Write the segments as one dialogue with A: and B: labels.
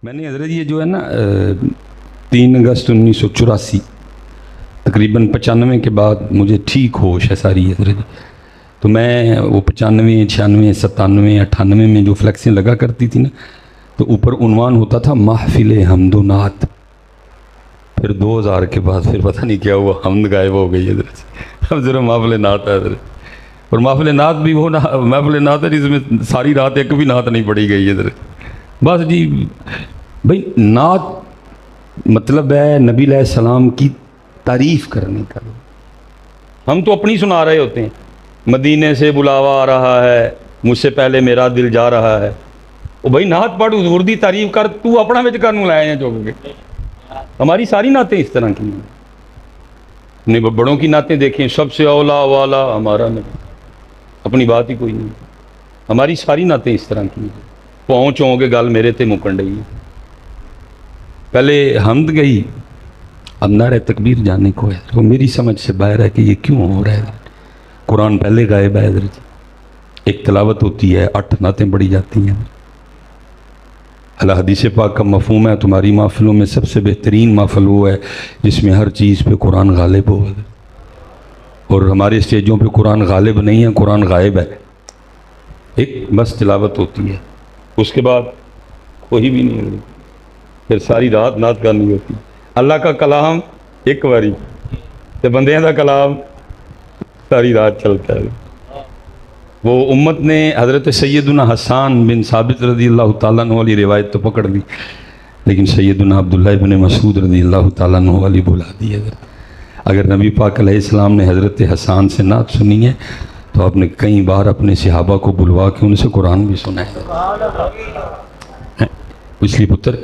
A: میں نے حضرت یہ جو ہے نا 3 اگست 1984 تقریباً 95 کے بعد مجھے ٹھیک ہوش ہے ساری حضرت، تو میں وہ 95 96 97 98 میں جو فلیکسیں لگا کرتی تھی نا، تو اوپر عنوان ہوتا تھا محفل حمد و نعت. پھر 2000 کے بعد پھر پتہ نہیں کیا ہوا، حمد غائب ہو گئی حضرت. اب ذرا محفل نعت ہے حضرت، اور محفل نعت بھی وہ محفل نعت ہے جس میں ساری رات ایک بھی نعت نہیں پڑھی گئی حضرت. بس جی بھائی، نعت مطلب ہے نبی علیہ السلام کی تعریف کرنے کا. ہم تو اپنی سنا رہے ہوتے ہیں، مدینے سے بلاوا آ رہا ہے، مجھ سے پہلے میرا دل جا رہا ہے. وہ بھائی نعت پڑھ، حضور دی تعریف کر، تو اپنا وچ کرنوں لائے ہیں چوک کے. ہماری ساری نعتیں اس طرح کی ہیں. اپنے بڑوں کی نعتیں دیکھیں، سب سے اولا والا ہمارا نبی، اپنی بات ہی کوئی نہیں. ہماری ساری نعتیں اس طرح کی ہیں. پہنچوں گے گل میرے تے مکن ڈئی. پہلے حمد گئی، اب نعرہ تکبیر جانے کو ہے. وہ میری سمجھ سے باہر ہے کہ یہ کیوں ہو رہا ہے. قرآن پہلے غائب ہے حضرت، ایک تلاوت ہوتی ہے، 8 نعتیں پڑھی جاتی ہیں. اللہ حدیث پاک کا مفہوم ہے تمہاری محفلوں میں سب سے بہترین محفل وہ ہے جس میں ہر چیز پہ قرآن غالب ہو. اور ہمارے اسٹیجوں پہ قرآن غالب نہیں ہے، قرآن غائب ہے. ایک بس تلاوت ہوتی ہے، اس کے بعد کوئی بھی نہیں ہوتی. پھر ساری رات نعت کرنی ہوتی. اللہ کا کلام ایک باری تے بندیاں دا کلام ساری رات چلتا ہے. وہ امت نے حضرت سیدنا حسان بن ثابت رضی اللہ تعالیٰ عنہ والی روایت تو پکڑ لی، لیکن سیدنا عبداللہ بن مسعود رضی اللہ تعالیٰ عنہ والی بھلا دی. اگر نبی پاک علیہ السلام نے حضرت حسان سے نعت سنی ہے تو آپ نے کئی بار اپنے صحابہ کو بلوا کے ان سے قرآن بھی سنا ہے. اس لیے پتر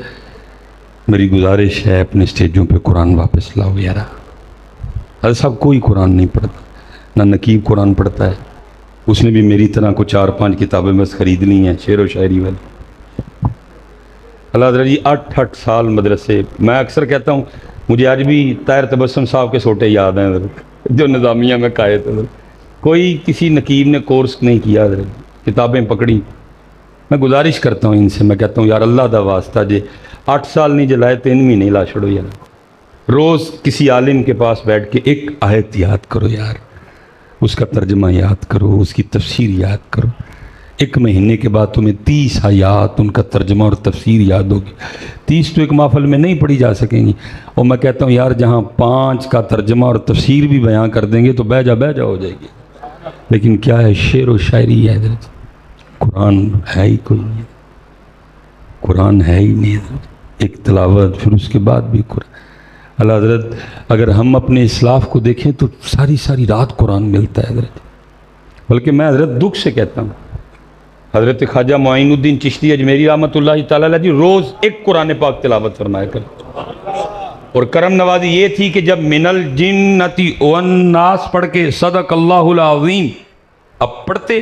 A: میری گزارش ہے، اپنے اسٹیجوں پہ قرآن واپس لاؤ یارا. حضرت صاحب کوئی قرآن نہیں پڑھتا، نہ نقیب قرآن پڑھتا ہے. اس نے بھی میری طرح کو 4-5 کتابیں بس خرید لی ہیں شعر و شاعری والی. اللہ حضرت جی 8 سال مدرسے. میں اکثر کہتا ہوں مجھے آج بھی طاہر تبسم صاحب کے سوٹے یاد ہیں حضرت، جو نظامیہ میں قائد تھے. کوئی کسی نقیب نے کورس نہیں کیا حضرت، کتابیں پکڑی. میں گزارش کرتا ہوں ان سے، میں کہتا ہوں یار اللہ دا واسطہ جے 8 سال نہیں جلائے 3 مہینے لا چھڑو یار. روز کسی عالم کے پاس بیٹھ کے ایک آیت یاد کرو یار، اس کا ترجمہ یاد کرو، اس کی تفسیر یاد کرو. 1 مہینے کے بعد تمہیں 30 آیات ان کا ترجمہ اور تفسیر یاد ہوگی. 30 تو ایک محفل میں نہیں پڑھی جا سکیں گی. اور میں کہتا ہوں یار جہاں 5 کا ترجمہ اور تفسیر بھی بیان کر دیں گے تو بہ جا ہو جائے گی. لیکن کیا ہے، شعر و شاعری ہے حضرت، قرآن ہے ہی کوئی نہیں. قرآن ہے ہی نہیں حضرت. ایک تلاوت، پھر اس کے بعد بھی قرآن. اللہ حضرت اگر ہم اپنے اسلاف کو دیکھیں تو ساری رات قرآن ملتا ہے حضرت. بلکہ میں حضرت دکھ سے کہتا ہوں، حضرت خواجہ معین الدین چشتی اجمیری رحمۃ اللہ تعالیٰ علیہ جی روز ایک قرآن پاک تلاوت فرمایا کرتے. اور کرم نوازی یہ تھی کہ جب من الجنتی والناس پڑھ کے صدق اللہ العظیم اب پڑھتے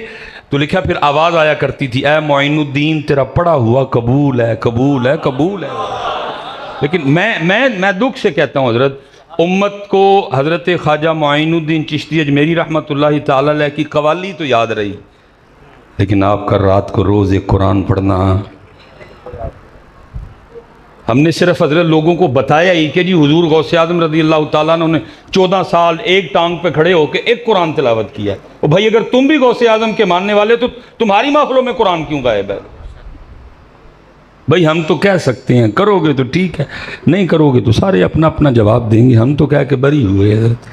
A: تو لکھا پھر آواز آیا کرتی تھی، اے معین الدین تیرا پڑھا ہوا قبول ہے، قبول ہے، قبول ہے. لیکن میں دکھ سے کہتا ہوں حضرت، امت کو حضرت خواجہ معین الدین چشتی اجمیری رحمۃ اللہ تعالیٰ علیہ کی قوالی تو یاد رہی، لیکن آپ کا رات کو روز ایک قرآن پڑھنا. ہم نے صرف حضرت لوگوں کو بتایا ہی کہ جی حضور غوث اعظم رضی اللہ تعالیٰ عنہ نے 14 سال ایک ٹانگ پہ کھڑے ہو کے ایک قرآن تلاوت کیا ہے. اور بھائی اگر تم بھی غوث اعظم کے ماننے والے تو تمہاری محفلوں میں قرآن کیوں غائب ہے؟ بھائی ہم تو کہہ سکتے ہیں، کرو گے تو ٹھیک ہے، نہیں کرو گے تو سارے اپنا اپنا جواب دیں گے. ہم تو کہہ کے بری ہوئے حضرت.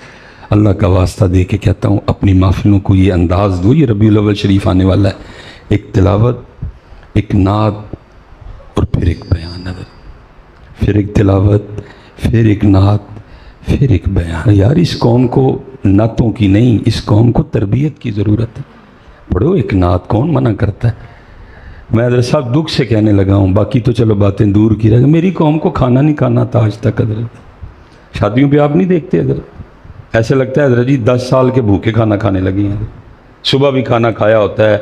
A: اللہ کا واسطہ دے کے کہتا ہوں اپنی محفلوں کو یہ انداز دو. یہ ربیع الاول شریف آنے والا ہے، ایک تلاوت، ایک نعت اور پھر ایک بیان حضرت. پھر ایک تلاوت، پھر ایک نعت، پھر ایک بیان. یار اس قوم کو نعتوں کی نہیں، اس قوم کو تربیت کی ضرورت ہے. پڑھو ایک نعت، کون منع کرتا ہے. میں حضرت صاحب دکھ سے کہنے لگا ہوں، باقی تو چلو باتیں دور کی رہ گئی. میری قوم کو کھانا نہیں کھانا تھا آج تک حضرت. شادیوں پہ آپ نہیں دیکھتے حضرت، ایسے لگتا ہے حضرت جی 10 سال کے بھوکے کھانا کھانے لگی ہیں. صبح بھی کھانا کھایا ہوتا ہے،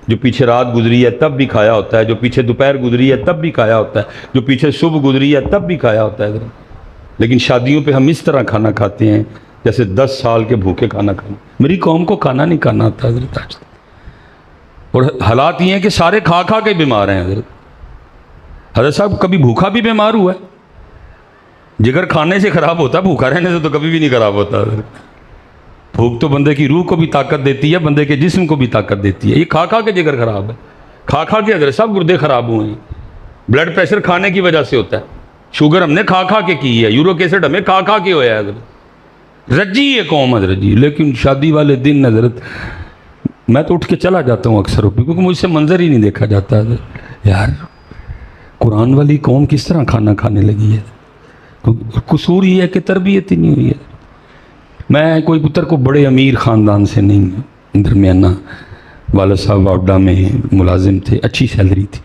A: جو پیچھے رات گزری ہے تب بھی کھایا ہوتا ہے، جو پیچھے دوپہر گزری ہے تب بھی کھایا ہوتا ہے، جو پیچھے صبح گزری ہے تب بھی کھایا ہوتا ہے حضرت. لیکن شادیوں پہ ہم اس طرح کھانا کھاتے ہیں جیسے 10 سال کے بھوکے کھانا کھانا. میری قوم کو کھانا نہیں کھانا تھا حضرت آج تک. اور حالات یہ ہیں کہ سارے کھا کے بیمار ہیں حضرت. حضرت صاحب کبھی بھوکا بھی بیمار ہوا ہے؟ جگر کھانے سے خراب ہوتا ہے، بھوکا رہنے سے تو کبھی بھی نہیں خراب ہوتا۔ بھوک تو بندے کی روح کو بھی طاقت دیتی ہے، بندے کے جسم کو بھی طاقت دیتی ہے۔ یہ کھا کھا کے جگر خراب ہے، کھا کھا کے حضرت صاحب گردے خراب ہوئے ہیں۔ بلڈ پریشر کھانے کی وجہ سے ہوتا ہے، شوگر ہم نے کھا کھا کے کی ہے، یورک ایسڈ ہمیں کھا کھا کے ہوا ہے حضرت۔ رجی ہے قوم حضرت جی، لیکن شادی والے دن حضرت میں تو اٹھ کے چلا جاتا ہوں اکثر، کیونکہ مجھ سے منظر ہی نہیں دیکھا جاتا حضرت۔ یار قرآن والی قوم کس طرح کھانا کھانے لگی ہے؟ قصور یہ ہے کہ تربیت ہی نہیں ہوئی ہے۔ میں کوئی پتر کو بڑے امیر خاندان سے نہیں ہوں، درمیانہ، والد صاحب واڈا میں ملازم تھے، اچھی سیلری تھی،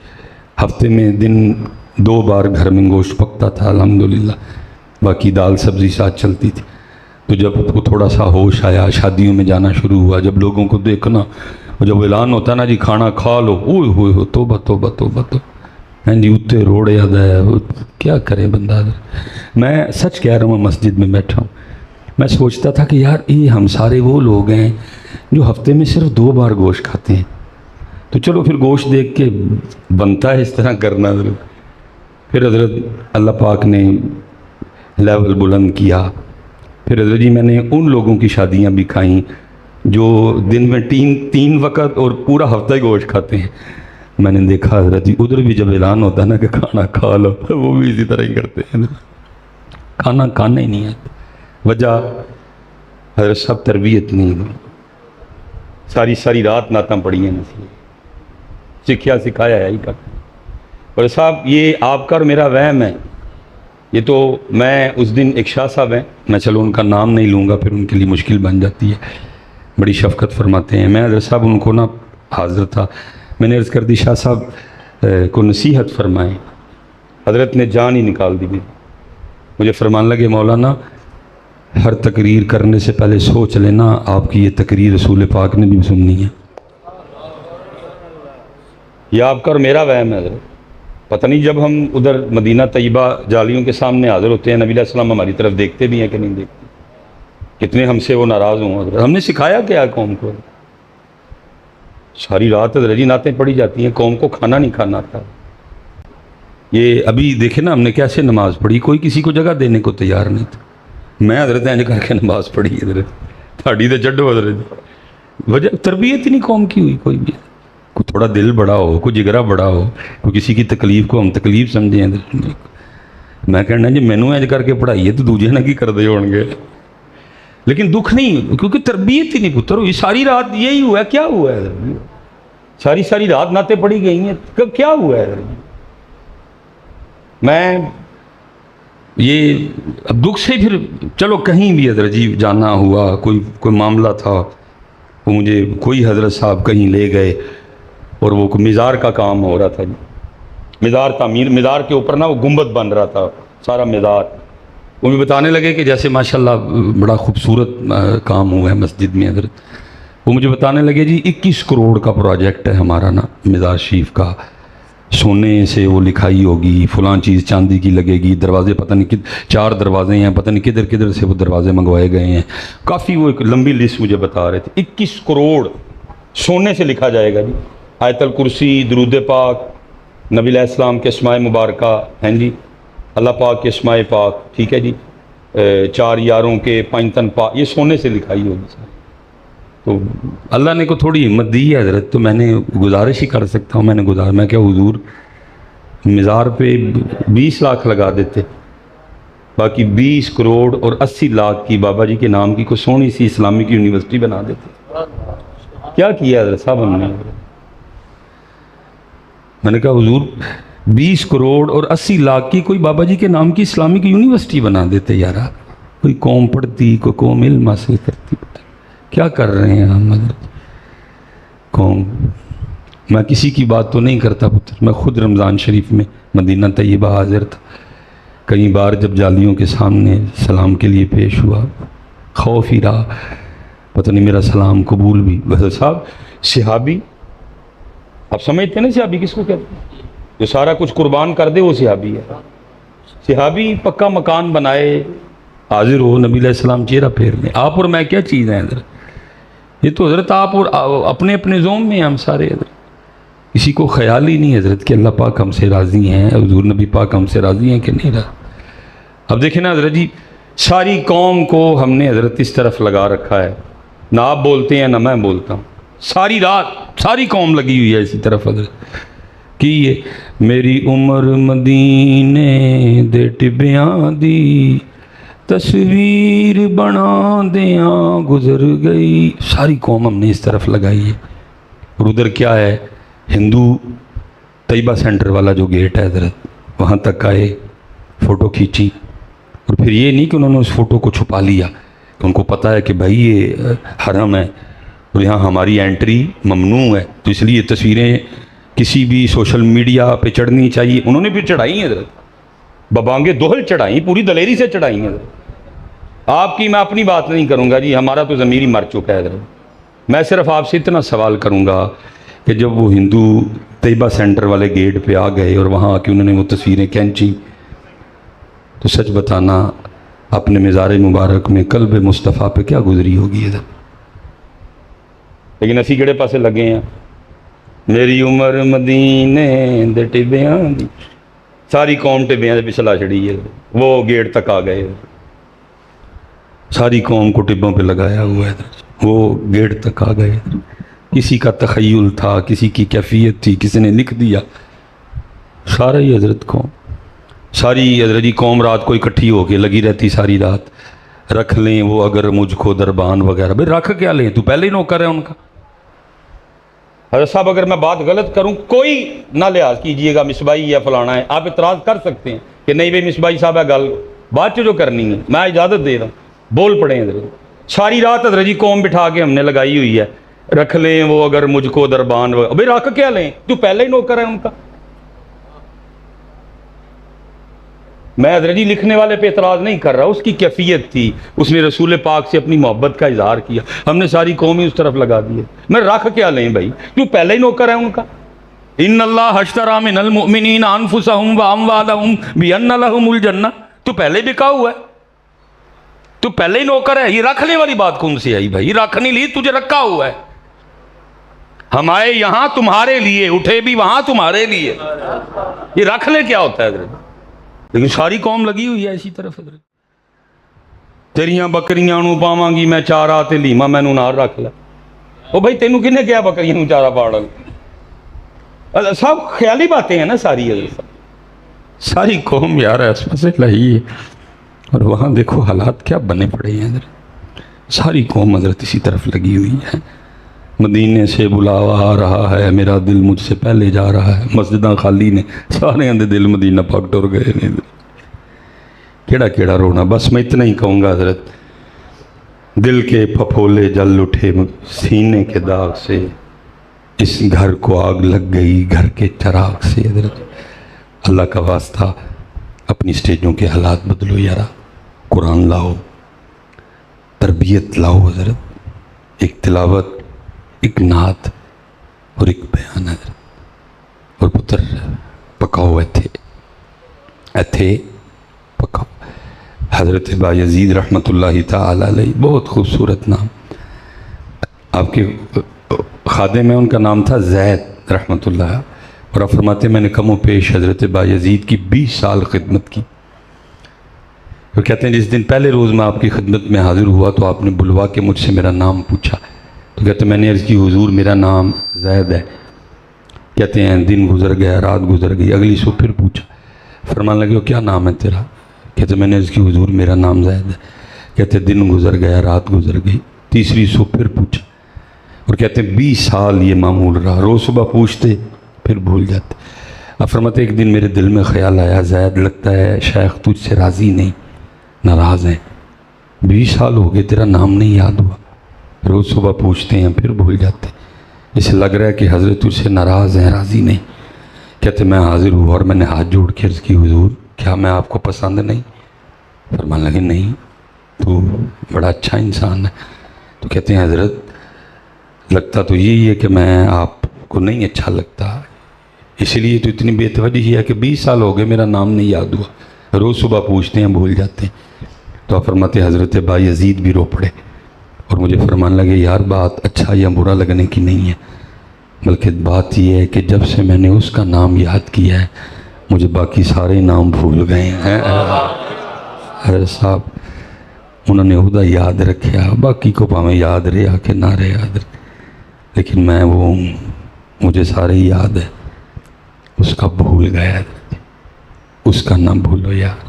A: ہفتے میں دن 2 بار گھر میں گوشت پکتا تھا الحمدللہ، باقی دال سبزی ساتھ چلتی تھی۔ تو جب وہ تھوڑا سا ہوش آیا، شادیوں میں جانا شروع ہوا، جب لوگوں کو دیکھنا، اور جب اعلان ہوتا نا جی کھانا کھا لو، اوئے ہوئے ہو توبہ توبہ توبہ تو ہیں جی اتنے روڑے یاد ہے، کیا کرے بندہ۔ میں سچ کہہ رہا ہوں، مسجد میں بیٹھا ہوں، میں سوچتا تھا کہ یار یہ ہم سارے وہ لوگ ہیں جو ہفتے میں صرف 2 بار گوشت کھاتے ہیں۔ تو چلو پھر گوشت دیکھ کے بنتا ہے اس طرح کرنا حضرت۔ پھر حضرت اللہ پاک نے لیول بلند کیا، پھر حضرت جی میں نے ان لوگوں کی شادیاں بھی کھائیں جو دن میں 3 وقت اور پورا ہفتہ ہی گوشت کھاتے ہیں۔ میں نے دیکھا حضرت جی ادھر بھی جب اعلان ہوتا ہے نا کہ کھانا کھا لو، وہ بھی اسی طرح ہی کرتے ہیں، کھانا کھانا ہی نہیں ہے۔ وجہ حضرت صاحب تربیت نہیں ہوئی، ساری رات نعتیں پڑھی ہیں، سکھیا سکھایا ہے ہی کا۔ اور صاحب یہ آپ کا اور میرا وہم ہے، یہ تو میں اس دن ایک شاہ صاحب ہیں، میں چلو ان کا نام نہیں لوں گا پھر ان کے لیے مشکل بن جاتی ہے، بڑی شفقت فرماتے ہیں۔ میں حضرت صاحب ان کو نا حاضر تھا، میں نے عرض کر دی شاہ صاحب کو نصیحت فرمائیں، حضرت نے جان ہی نکال دی مجھے، فرمان لگے مولانا ہر تقریر کرنے سے پہلے سوچ لینا آپ کی یہ تقریر رسول پاک نے بھی سننی ہے۔ یہ آپ کا اور میرا وہم ہے حضرت، پتہ نہیں جب ہم ادھر مدینہ طیبہ جالیوں کے سامنے حاضر ہوتے ہیں، نبی علیہ السلام ہماری طرف دیکھتے بھی ہیں کہ نہیں دیکھتے، کتنے ہم سے وہ ناراض ہوں حضرت۔ ہم نے سکھایا کیا قوم کو؟ ساری رات حضرت جی نعتیں پڑھی جاتی ہیں، قوم کو کھانا نہیں کھانا آتا۔ یہ ابھی دیکھیں نا ہم نے کیسے نماز پڑھی، کوئی کسی کو جگہ دینے کو تیار نہیں تھا، میں حضرت اینج کر کے نماز پڑھی حضرت، تھاڑی تو چڈو حضرت۔ وجہ تربیت ہی نہیں قوم کی ہوئی، کوئی بھی کوئی تھوڑا دل بڑا ہو، کوئی جگرا بڑا ہو، کوئی کسی کی تکلیف کو ہم تکلیف سمجھیں حضرت۔ میں کہنا جی مینوں اینج کر کے پڑھائیے تو دوجے نہ کی کر دے ہون گے، لیکن دکھ نہیں، کیونکہ تربیت ہی نہیں پتر ہوئی۔ ساری رات یہی ہوا ہے، کیا ہوا ہے حضرت؟ ساری رات نعتیں پڑھی گئی ہیں، کیا ہوا ہے حضرت؟ میں یہ اب دکھ سے پھر چلو کہیں بھی حضرت جی جانا ہوا، کوئی معاملہ تھا، وہ مجھے کوئی حضرت صاحب کہیں لے گئے اور وہ مزار کا کام ہو رہا تھا جی، مزار تعمیر، مزار کے اوپر نا وہ گنبد بن رہا تھا سارا مزار، وہ بھی بتانے لگے کہ جیسے ماشاءاللہ بڑا خوبصورت کام ہوا ہے مسجد میں حضرت۔ وہ مجھے بتانے لگے جی 21 کروڑ کا پروجیکٹ ہے ہمارا نا مزار شریف کا، سونے سے وہ لکھائی ہوگی، فلاں چیز چاندی کی لگے گی، دروازے پتہ نہیں 4 دروازے ہیں، پتہ نہیں کدھر سے وہ دروازے منگوائے گئے ہیں، کافی وہ ایک لمبی لسٹ مجھے بتا رہے تھے۔ 21 کروڑ سونے سے لکھا جائے گا جی، آیت الکرسی، درود پاک، نبی علیہ السلام کے اسماء مبارکہ ہیں جی، اللہ پاک کے اسماء پاک، ٹھیک ہے جی، 4 یاروں کے 5 تن پاک، یہ سونے سے لکھائی ہوگی سر۔ تو اللہ نے کو تھوڑی ہمت دی ہے حضرت، تو میں نے گزارش ہی کر سکتا ہوں، میں کیا حضور مزار پہ 20 لاکھ لگا دیتے، باقی 20 کروڑ اور 80 لاکھ کی بابا جی کے نام کی کوئی سونی سی اسلامک یونیورسٹی بنا دیتے۔ کیا کیا حضرت صاحب ہم نے؟ میں نے کہا حضور 20 کروڑ اور 80 لاکھ کی کوئی بابا جی کے نام کی اسلامک یونیورسٹی بنا دیتے یارا، کوئی قوم پڑھتی، کوئی قوم علم حاصل کرتی، کیا کر رہے ہیں ہم حضرت قوم؟ میں کسی کی بات تو نہیں کرتا پتر، میں خود رمضان شریف میں مدینہ طیبہ حاضر تھا، کئی بار جب جالیوں کے سامنے سلام کے لیے پیش ہوا، خوف ہی رہا، پتہ نہیں میرا سلام قبول بھی۔ حضرت صاحب صحابی، آپ سمجھتے ہیں نا صحابی کس کو کہتے ہیں؟ جو سارا کچھ قربان کر دے وہ صحابی ہے۔ صحابی پکا مکان بنائے، حاضر ہو نبی علیہ السلام چہرہ پھیر لیں، آپ اور میں کیا چیز ہیں حضرت؟ یہ تو حضرت آپ اور اپنے اپنے زوم میں ہیں ہم سارے حضرت۔ کسی کو خیال ہی نہیں حضرت کہ اللہ پاک ہم سے راضی ہیں، حضور نبی پاک ہم سے راضی ہیں کہ نہیں راضی۔ اب دیکھیں نا حضرت جی، ساری قوم کو ہم نے حضرت اس طرف لگا رکھا ہے، نہ آپ بولتے ہیں نہ میں بولتا ہوں، ساری رات ساری قوم لگی ہوئی ہے اسی طرف حضرت کہ یہ میری عمر مدینے دے ٹبیاں دی تصویر بنا دیاں گزر گئی، ساری قوم ہم نے اس طرف لگائی ہے۔ اور ادھر کیا ہے، ہندو طیبہ سینٹر والا جو گیٹ ہے حضرت، وہاں تک آئے، فوٹو کھینچی، اور پھر یہ نہیں کہ انہوں نے اس فوٹو کو چھپا لیا، کہ ان کو پتہ ہے کہ بھائی یہ حرم ہے اور یہاں ہماری انٹری ممنوع ہے، تو اس لیے تصویریں کسی بھی سوشل میڈیا پہ چڑھنی چاہیے۔ انہوں نے پھر چڑھائی ہیں حضرت، ببانگے دوہل چڑھائی، پوری دلیری سے چڑھائی ہیں حضرت۔ آپ کی میں اپنی بات نہیں کروں گا جی، ہمارا تو ضمیر ہی مر چکا ہے حضرت۔ میں صرف آپ سے اتنا سوال کروں گا کہ جب وہ ہندو طیبہ سینٹر والے گیٹ پہ آ گئے اور وہاں آ کے انہوں نے وہ تصویریں کھینچی، تو سچ بتانا اپنے مزار مبارک میں قلب مصطفیٰ پہ کیا گزری ہوگی حضرت؟ لیکن اسی کہڑے پاسے لگے ہیں، میری عمر مدینے دے ٹبیاں دی، ساری قوم ٹبیاں دے پچھلا چڑھی ہے، وہ گیٹ تک آ گئے، ساری قوم کو ٹبوں پہ لگایا ہوا ہے، وہ گیٹ تک آ گئے۔ کسی کا تخیل تھا، کسی کی کیفیت تھی، کسی نے لکھ دیا، سارا ہی حضرت قوم، ساری حضرت جی قوم رات کو اکٹھی ہو کے لگی رہتی ساری رات، رکھ لیں وہ اگر مجھ کو دربان وغیرہ۔ بھئی رکھ کیا لیں، تو پہلے ہی نوکر ہے ان کا۔ حضرت صاحب اگر میں بات غلط کروں کوئی نہ لحاظ کیجئے گا، مصباحی یا فلانا ہے، آپ اعتراض کر سکتے ہیں کہ نہیں بھئی مصباحی صاحب ہے، گل بات جو کرنی ہے میں اجازت دے رہا ہوں، بول پڑیں حضرت۔ ساری رات حضرت جی قوم بٹھا کے ہم نے لگائی ہوئی ہے، رکھ لیں وہ اگر مجھ کو دربان وغیرہ۔ بھئی رکھ کیا لیں، تو پہلے ہی نوکر ہے ان کا۔ میں حضرت جی لکھنے والے پہ اعتراض نہیں کر رہا، اس کی کیفیت تھی، اس نے رسول پاک سے اپنی محبت کا اظہار کیا، ہم نے ساری قومی اس طرف لگا دی ہے۔ میں رکھ کیا لیں بھائی، تو پہلے ہی نوکر ہے ان کا۔ ان اللہ اشتری من المؤمنین انفسهم واموالهم بان لهم الجنہ، تو پہلے بکا ہوا ہے، تو پہلے ہی نوکر ہے۔ یہ رکھنے والی بات کون سی آئی بھائی، رکھ نہیں لی، تجھے رکھا ہوا ہے۔ ہم آئے یہاں تمہارے لیے، اٹھے بھی وہاں تمہارے لیے، یہ رکھ لے کیا ہوتا ہے حضرت؟ لیکن ساری قوم لگی ہوئی ہے اسی طرف حضرت۔ تیریاں بکریاں نو پاواں گی میں چارہ تے لیما مینوں نال رکھ لے۔ او بھائی تینوں کنے کیا بکریاں نو چارہ پاڑن؟ صاحب خیالی باتیں ہیں نا ساری حضرت صاحب، ساری قوم یار اس پاسے لہی ہے، اور وہاں دیکھو حالات کیا بنے پڑے ہیں حضرت، ساری قوم حضرت اسی طرف لگی ہوئی ہے۔ مدینے سے بلاوا آ رہا ہے، میرا دل مجھ سے پہلے جا رہا ہے، مسجداں خالی نے، سارے دے دل مدینہ پاک ٹر گئے نے۔ کیڑا کیڑا رونا، بس میں اتنا ہی کہوں گا حضرت، دل کے پھپھولے جل اٹھے سینے کے داغ سے، اس گھر کو آگ لگ گئی گھر کے چراغ سے۔ حضرت اللہ کا واسطہ اپنی سٹیجوں کے حالات بدلو یارا، قرآن لاؤ، تربیت لاؤ حضرت، ایک تلاوت، ایک نعت اور ایک بیان حضرت، اور پتر پکاؤ ایتھے پکاؤ۔ حضرت بایزید رحمۃ اللہ تعالی علیہ، بہت خوبصورت نام، آپ کے خادم میں ان کا نام تھا زید رحمۃ اللہ، اور آپ فرماتے میں نے کم و پیش حضرت بایزید کی 20 سال خدمت کی۔ وہ کہتے ہیں جس دن پہلے روز میں آپ کی خدمت میں حاضر ہوا تو آپ نے بلوا کے مجھ سے میرا نام پوچھا، تو کہتے ہیں میں نے عرض کی حضور میرا نام زید ہے۔ کہتے ہیں دن گزر گیا، رات گزر گئی، اگلی صبح پھر پوچھا، فرمانے لگے وہ کیا نام ہے تیرا؟ کہتے ہیں میں نے عرض کی حضور میرا نام زید ہے۔ کہتے ہیں دن گزر گیا، رات گزر گئی، تیسری صبح پھر پوچھا، اور کہتے ہیں 20 سال یہ معمول رہا، روز صبح پوچھتے پھر بھول جاتے۔ اب فرماتے ایک دن میرے دل میں خیال آیا، زید لگتا ہے شیخ تجھ سے راضی نہیں، ناراض ہیں، 20 سال ہو گئے تیرا نام نہیں یاد ہوا، روز صبح پوچھتے ہیں پھر بھول جاتے، اسے لگ رہا ہے کہ حضرت تجھ سے ناراض ہیں، راضی نہیں۔ کہتے میں حاضر ہوا اور میں نے ہاتھ جوڑ کے عرض کی حضور کیا میں آپ کو پسند نہیں؟ فرمان لگے نہیں، تو بڑا اچھا انسان ہے۔ تو کہتے ہیں حضرت لگتا تو یہی ہے کہ میں آپ کو نہیں اچھا لگتا، اس لیے تو اتنی بے توجہی ہے کہ 20 سال ہو گئے میرا نام نہیں یاد ہوا، روز صبح پوچھتے ہیں بھول جاتے ہیں۔ تو آپ فرماتے حضرت بایزید بھی رو پڑے اور مجھے فرمان لگے یار بات اچھا یا برا لگنے کی نہیں ہے، بلکہ بات یہ ہے کہ جب سے میں نے اس کا نام یاد کیا ہے مجھے باقی سارے نام بھول گئے ہیں۔ حضرت صاحب انہوں نے خدا یاد رکھیا، باقی کو پاویں یاد رہا کہ نہ رہے یاد رہے، لیکن میں وہ مجھے سارے یاد ہے، اس کا بھول گیا، اس کا نہ بھولو یار۔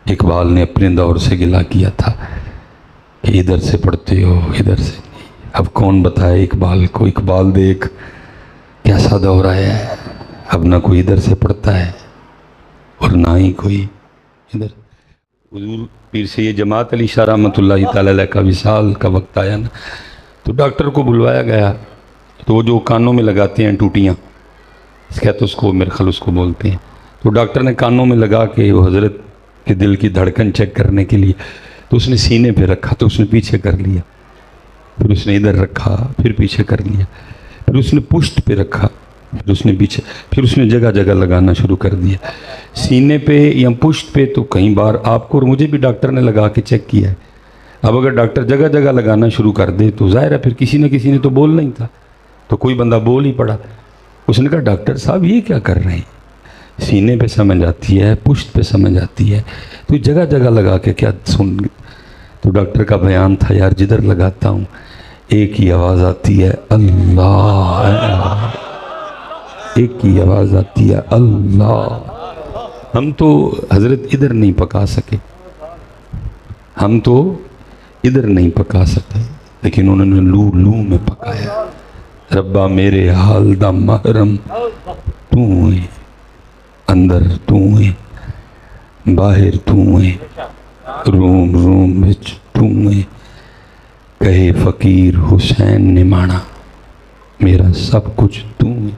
A: اقبال نے اپنے دور سے گلہ کیا تھا کہ ادھر سے پڑھتے ہو ادھر سے نہیں۔ اب کون بتائے اقبال کو، اقبال دیکھ کیسا دور آیا ہے، اب نہ کوئی ادھر سے پڑھتا ہے اور نہ ہی کوئی ادھر۔ حضور پیر سید جماعت علی شاہ رحمۃ اللہ تعالی علیہ کا وصال کا وقت آیا نا، تو ڈاکٹر کو بلوایا گیا، تو وہ جو کانوں میں لگاتے ہیں ٹوٹیاں، کہتے اس کو میرے خیال اس کو بولتے ہیں، تو ڈاکٹر نے کانوں میں لگا کے وہ حضرت کے دل کی دھڑکن چیک کرنے کے لیے، تو اس نے سینے پہ رکھا، تو اس نے پیچھے کر لیا، پھر اس نے ادھر رکھا، پھر پیچھے کر لیا، پھر اس نے پشت پہ رکھا، پھر اس نے پیچھے، پھر اس نے جگہ جگہ لگانا شروع کر دیا، سینے پہ یا پشت پہ تو کئی بار آپ کو اور مجھے بھی ڈاکٹر نے لگا کے چیک کیا ہے۔ اب اگر ڈاکٹر جگہ جگہ لگانا شروع کر دے تو ظاہر ہے پھر کسی نہ کسی نے تو بولنا ہی تھا، تو کوئی بندہ بول ہی پڑا۔ اس نے کہا ڈاکٹر صاحب یہ کیا کر رہے ہیں، سینے پہ سمجھ آتی ہے، پشت پہ سمجھ آتی ہے، تو جگہ جگہ لگا کے کیا سن؟ تو ڈاکٹر کا بیان تھا یار جدھر لگاتا ہوں ایک ہی آواز آتی ہے اللہ، ایک ہی آواز آتی ہے اللہ۔ ہم تو حضرت ادھر نہیں پکا سکے، ہم تو ادھر نہیں پکا سکے، لیکن انہوں نے لو لو میں پکایا۔ ربا میرے حال دا محرم تو ہے، اندر تو ہے، باہر تو ہے، روم روم وچ تو ہے، کہے فقیر حسین نے مانا میرا سب کچھ تو ہے۔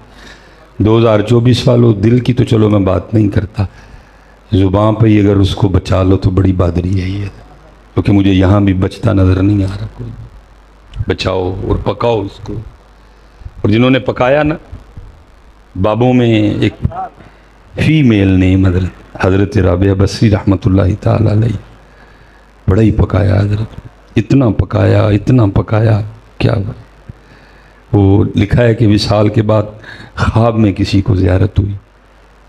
A: 2024 والوں دل کی تو چلو میں بات نہیں کرتا، زبان پہ ہی اگر اس کو بچا لو تو بڑی بہادری ہے یہ، کیونکہ مجھے یہاں بھی بچتا نظر نہیں آ رہا کوئی۔ بچاؤ اور پکاؤ اس کو۔ اور جنہوں نے پکایا نا، بابوں میں ایک فیمیل نیم حضرت رابعہ بصری رحمۃ اللہ تعالی علیہ، بڑا ہی پکایا حضرت، اتنا پکایا کیا وہ لکھا ہے کہ وصال کے بعد خواب میں کسی کو زیارت ہوئی،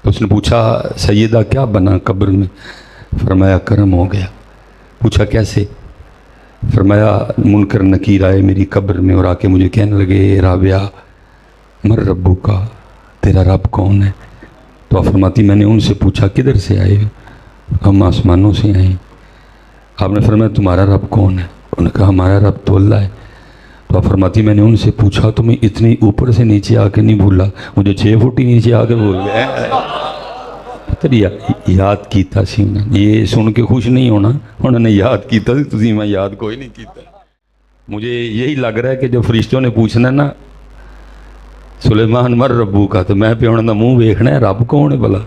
A: تو اس نے پوچھا سیدہ کیا بنا قبر میں؟ فرمایا کرم ہو گیا۔ پوچھا کیسے؟ فرمایا منکر نکیر آئے میری قبر میں اور آ کے مجھے کہنے لگے رابعہ مر ربو کا، تیرا رب کون ہے؟ تو آپ فرماتی میں نے ان سے پوچھا کدھر سے آئے ہو؟ ہم آسمانوں سے آئے ہیں۔ آپ نے فرمایا تمہارا رب کون ہے؟ انہوں نے کہا ہمارا رب تو اللہ ہے۔ تو آپ فرماتی میں نے ان سے پوچھا تو میں اتنی اوپر سے نیچے آ کے نہیں بھولا، مجھے 6 فٹ ہی نیچے آ کے بھول گیا۔ یاد کیتا سی انہوں نے، یہ سن کے خوش نہیں ہونا، انہوں نے یاد کیتا سی، تسی میں یاد کوئی نہیں کیتا۔ مجھے یہی لگ رہا ہے کہ جو فرشتوں نے پوچھنا نا سلیمان مر ربو کا، تو میں پہ انہوں نے منہ ویکھنا ہے رب کون ہے بھلا؟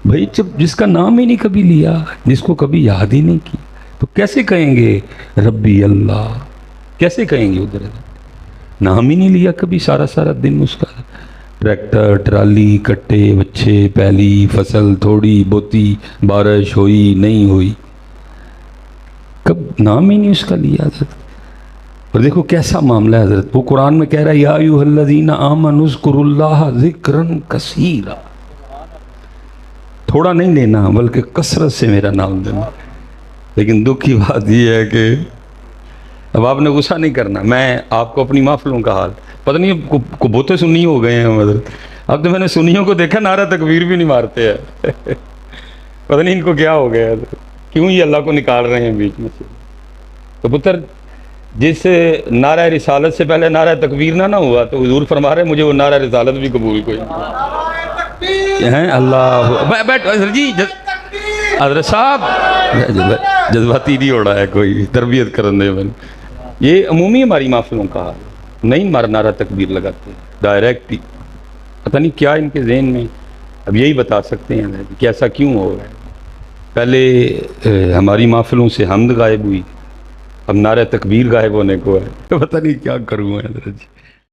A: بھائی جب جس کا نام ہی نہیں کبھی لیا، جس کو کبھی یاد ہی نہیں کی، تو کیسے کہیں گے ربی اللہ؟ کیسے کہیں گے؟ ادھر نام ہی نہیں لیا کبھی، سارا دن اس کا ٹریکٹر ٹرالی کٹے بچے پہلی فصل تھوڑی بوتی بارش ہوئی نہیں ہوئی، کب نام ہی نہیں اس کا لیا حضرت۔ اور دیکھو کیسا معاملہ ہے حضرت، وہ قرآن میں کہہ رہا ہے یا ایھا الذین آمنوا اذکروا اللہ ذکرا کثیرا، تھوڑا نہیں لینا بلکہ کثرت سے میرا نام لینا۔ لیکن دکھ کی بات یہ ہے کہ اب آپ نے غصہ نہیں کرنا، میں آپ کو اپنی محفلوں کا حال پتہ نہیں کو بہتے سنی ہو گئے ہیں حضرت، اب تو میں نے سنیوں کو دیکھا نعرہ تکبیر بھی نہیں مارتے ہیں، پتہ نہیں ان کو کیا ہو گیا حضرت، کیوں یہ اللہ کو نکال رہے ہیں بیچ میں سے؟ تو پتر جس نعرہ رسالت سے پہلے نعرہ تکبیر نہ ہوا تو حضور فرما رہے مجھے وہ نعرہ رسالت بھی قبول کوئی نہیں ہیں۔ اللہ بیٹھ جی حضرت صاحب جذباتی نہیں ہو رہا ہے، کوئی تربیت کرنے میں، یہ عمومی ہماری محفلوں کا حال نہیں، نعرہ تکبیر لگاتے ڈائریکٹ ہی، پتہ نہیں کیا ان کے ذہن میں، اب یہی بتا سکتے ہیں کہ ایسا کیوں ہو رہا ہے۔ پہلے ہماری محفلوں سے حمد غائب ہوئی، اب نعرہ تکبیر غائب ہونے کو ہے، پتہ نہیں کیا کروں حضرت جی۔